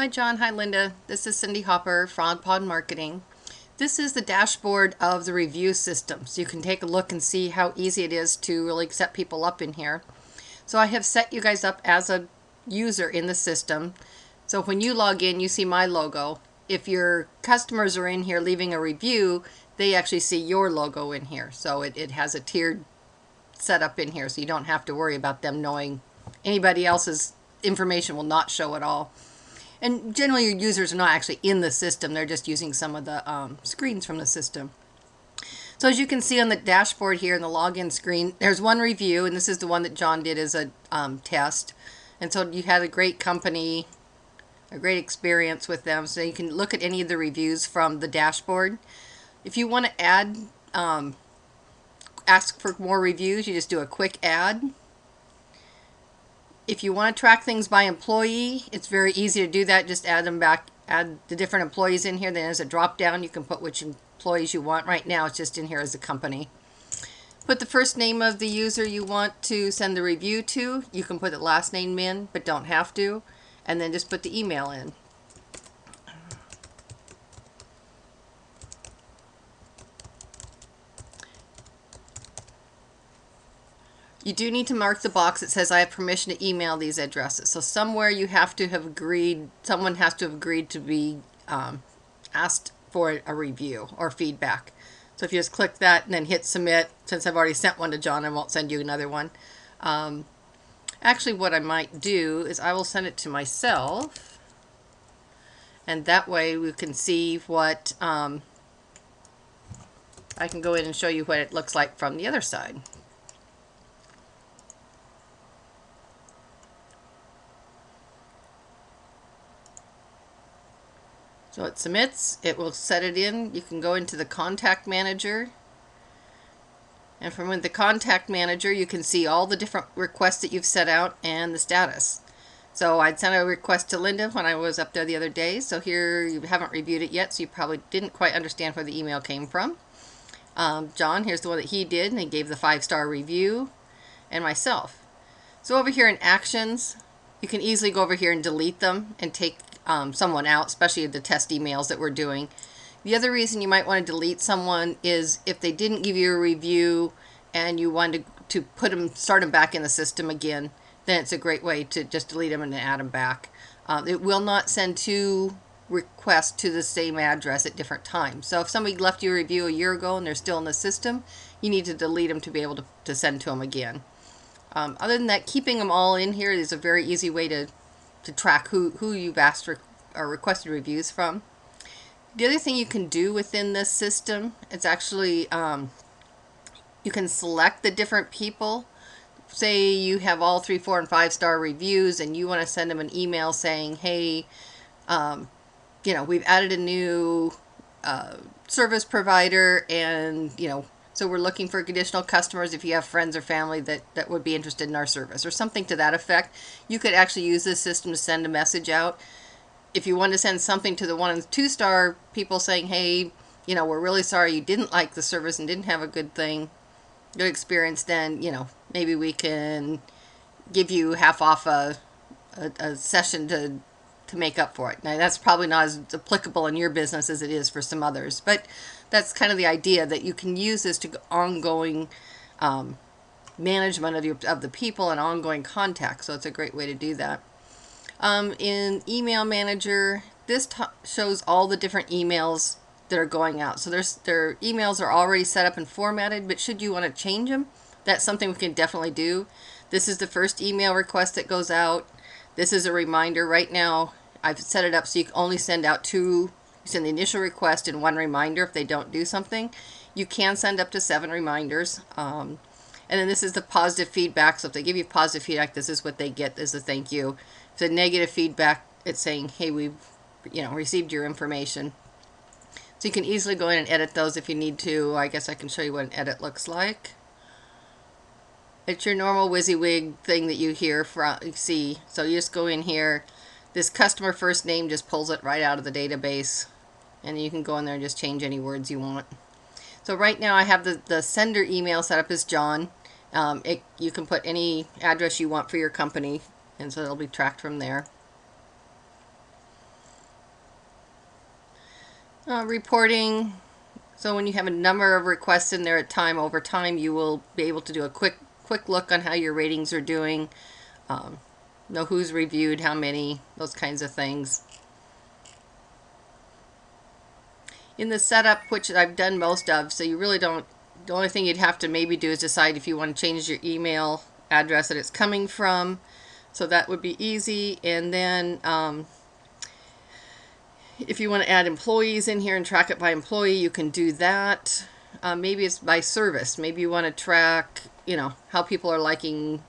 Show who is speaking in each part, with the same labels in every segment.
Speaker 1: Hi John, hi Linda. This is Cindy Hopper, Frog Pod Marketing. This is the dashboard of the review system, so you can take a look and see how easy it is to really set people up in here. So I have set you guys up as a user in the system. So when you log in, you see my logo. If your customers are in here leaving a review, they actually see your logo in here. So it has a tiered setup in here, so you don't have to worry about them knowing anybody else's information will not show at all. And generally your users are not actually in the system, they're just using some of the screens from the system. So as you can see on the dashboard here in the login screen, there's one review, and this is the one that John did as a test. And so you had a great company, a great experience with them, so you can look at any of the reviews from the dashboard. If you want to add, ask for more reviews, you just do a quick add. If you want to track things by employee, it's very easy to do that. Just add them back, add the different employees in here. Then there's a drop down. You can put which employees you want. Right now it's just in here as a company. Put the first name of the user you want to send the review to. You can put the last name in, but don't have to. And then just put the email in. You do need to mark the box that says I have permission to email these addresses. So somewhere you have to have agreed, someone has to have agreed to be asked for a review or feedback. So if you just click that and then hit submit, since I've already sent one to John, I won't send you another one. Actually, what I might do is I will send it to myself, and that way we can see what, I can go in and show you what it looks like from the other side. So it submits, it will set it in. You can go into the contact manager, and from the contact manager you can see all the different requests that you've set out and the status. So I'd sent a request to Linda when I was up there the other day, so here you haven't reviewed it yet, so you probably didn't quite understand where the email came from. John, here's the one that he did, and he gave the 5-star review, and myself. So over here in actions, you can easily go over here and delete them and take someone out, especially the test emails that we're doing. The other reason you might want to delete someone is if they didn't give you a review and you wanted to put them, start them back in the system again, then it's a great way to just delete them and then add them back. It will not send 2 requests to the same address at different times. So if somebody left you a review a year ago and they're still in the system, you need to delete them to be able to send to them again. Other than that, keeping them all in here is a very easy way to track who you've asked for or requested reviews from. The other thing you can do within this system, it's actually you can select the different people. Say you have all 3, 4, and 5-star reviews and you want to send them an email saying, hey, you know, we've added a new service provider, and you know, so we're looking for additional customers. If you have friends or family that would be interested in our service or something to that effect, you could actually use this system to send a message out. If you want to send something to the 1 and 2-star people saying, hey, you know, we're really sorry you didn't like the service and didn't have a good experience, then, you know, maybe we can give you half off a session to make up for it. Now that's probably not as applicable in your business as it is for some others, but that's kind of the idea, that you can use this to ongoing management of the people and ongoing contact. So it's a great way to do that. In Email Manager, this shows all the different emails that are going out. So their emails are already set up and formatted, but should you want to change them, that's something we can definitely do. This is the first email request that goes out. This is a reminder. Right now I've set it up so you can only send out 2. You send the initial request and 1 reminder if they don't do something. You can send up to 7 reminders. And then this is the positive feedback. So if they give you positive feedback, this is what they get as a thank you. If the negative feedback, it's saying, hey, we've received your information. So you can easily go in and edit those if you need to. I guess I can show you what an edit looks like. It's your normal WYSIWYG thing that you see. So you just go in here. This customer first name just pulls it right out of the database, and you can go in there and just change any words you want. So right now I have the sender email set up as John. You can put any address you want for your company, and so it'll be tracked from there. Reporting. So when you have a number of requests in there at time, over time, you will be able to do a quick look on how your ratings are doing, know who's reviewed, how many, those kinds of things. In the setup, which I've done most of, so you really don't, the only thing you'd have to maybe do is decide if you want to change your email address that it's coming from. So that would be easy. And then if you want to add employees in here and track it by employee, you can do that. Maybe it's by service. Maybe you want to track, you know, how people are liking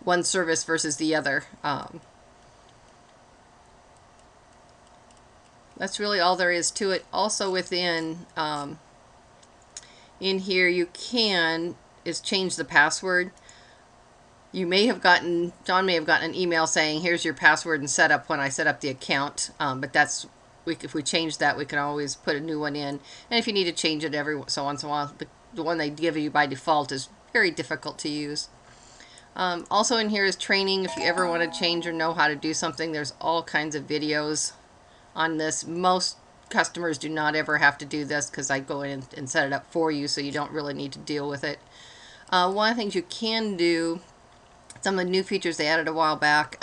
Speaker 1: one service versus the other. That's really all there is to it. Also within in here you can change the password. You may have gotten, John may have gotten an email saying here's your password and setup when I set up the account, but that's, if we change that, we can always put a new one in. And if you need to change it every so once in a while, the one they give you by default is very difficult to use. Also in here is training. If you ever want to change or know how to do something, there's all kinds of videos on this. Most customers do not ever have to do this because I go in and set it up for you, so you don't really need to deal with it. One of the things you can do, some of the new features they added a while back,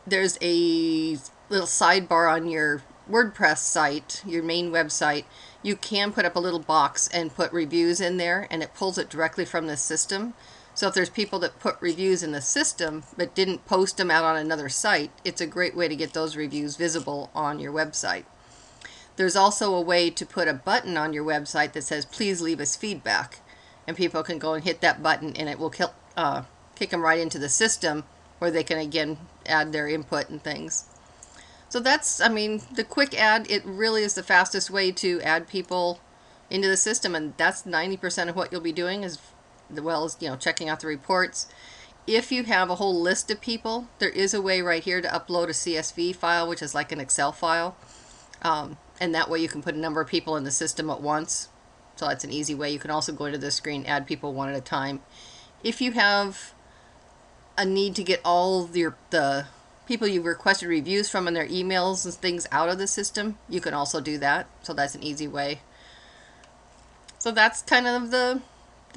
Speaker 1: there's a little sidebar on your WordPress site, your main website. You can put up a little box and put reviews in there, and it pulls it directly from the system. So if there's people that put reviews in the system but didn't post them out on another site, it's a great way to get those reviews visible on your website. There's also a way to put a button on your website that says please leave us feedback, and people can go and hit that button and it will kick them right into the system where they can again add their input and things. So that's, I mean, the quick add, it really is the fastest way to add people into the system, and that's 90% of what you'll be doing, as well as, you know, checking out the reports. If you have a whole list of people, there is a way right here to upload a CSV file, which is like an Excel file, and that way you can put a number of people in the system at once. So that's an easy way. You can also go into this screen, add people one at a time. If you have a need to get all the people you've requested reviews from and their emails and things out of the system, you can also do that. So that's an easy way. So that's kind of the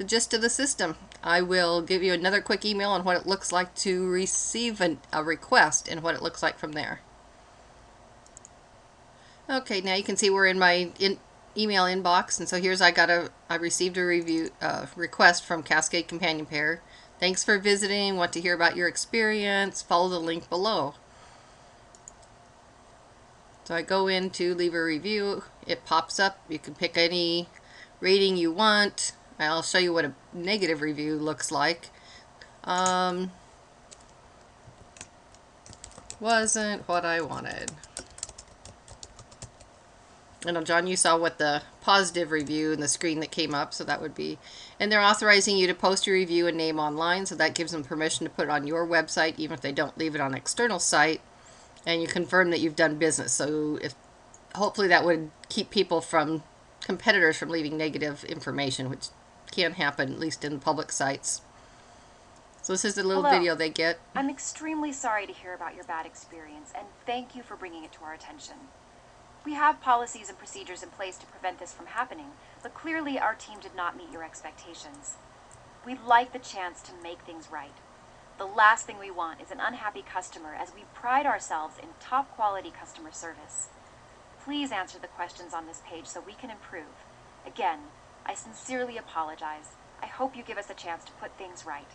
Speaker 1: gist of the system. I will give you another quick email on what it looks like to receive a request and what it looks like from there. Okay, now you can see we're in my email inbox, and so here's I received a review request from Cascade Companion Care. Thanks for visiting. Want to hear about your experience? Follow the link below. So I go in to leave a review. It pops up. You can pick any rating you want. I'll show you what a negative review looks like. Wasn't what I wanted. And John, you saw what the positive review and the screen that came up, so that would be, and they're authorizing you to post your review and name online, so that gives them permission to put it on your website, even if they don't leave it on an external site, and you confirm that you've done business. So if hopefully that would keep people from, competitors from leaving negative information, which can happen, at least in public sites. So this is the little video they get.
Speaker 2: I'm extremely sorry to hear about your bad experience, and thank you for bringing it to our attention. We have policies and procedures in place to prevent this from happening, but clearly our team did not meet your expectations. We'd like the chance to make things right. The last thing we want is an unhappy customer, as we pride ourselves in top quality customer service. Please answer the questions on this page so we can improve. Again, I sincerely apologize. I hope you give us a chance to put things right.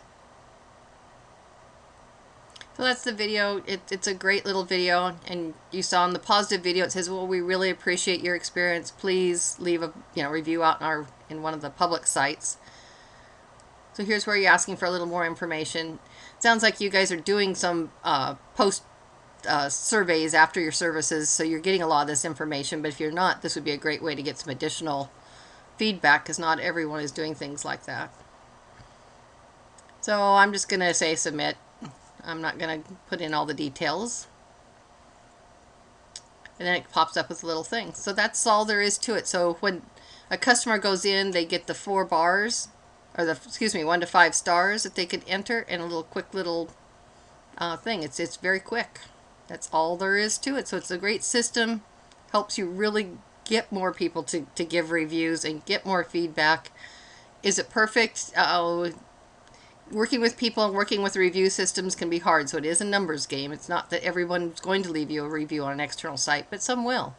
Speaker 1: So that's the video. It's a great little video, and you saw in the positive video it says, well, we really appreciate your experience. Please leave a review out in one of the public sites. So here's where you're asking for a little more information. Sounds like you guys are doing some post surveys after your services, so you're getting a lot of this information, but if you're not, this would be a great way to get some additional feedback, because not everyone is doing things like that. So I'm just going to say submit. I'm not going to put in all the details. And then it pops up with a little thing. So that's all there is to it. So when a customer goes in, they get the 4 bars, or the, 1 to 5 stars that they could enter, and a little quick little thing. It's very quick. That's all there is to it. So it's a great system. Helps you really get more people to give reviews and get more feedback. Is it perfect? Working with people and working with review systems can be hard, so it is a numbers game. It's not that everyone's going to leave you a review on an external site, but some will.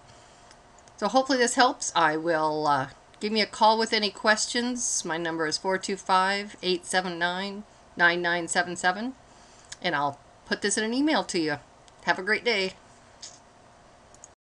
Speaker 1: So hopefully this helps. I will give me a call with any questions. My number is 425-879-9977, and I'll put this in an email to you. Have a great day.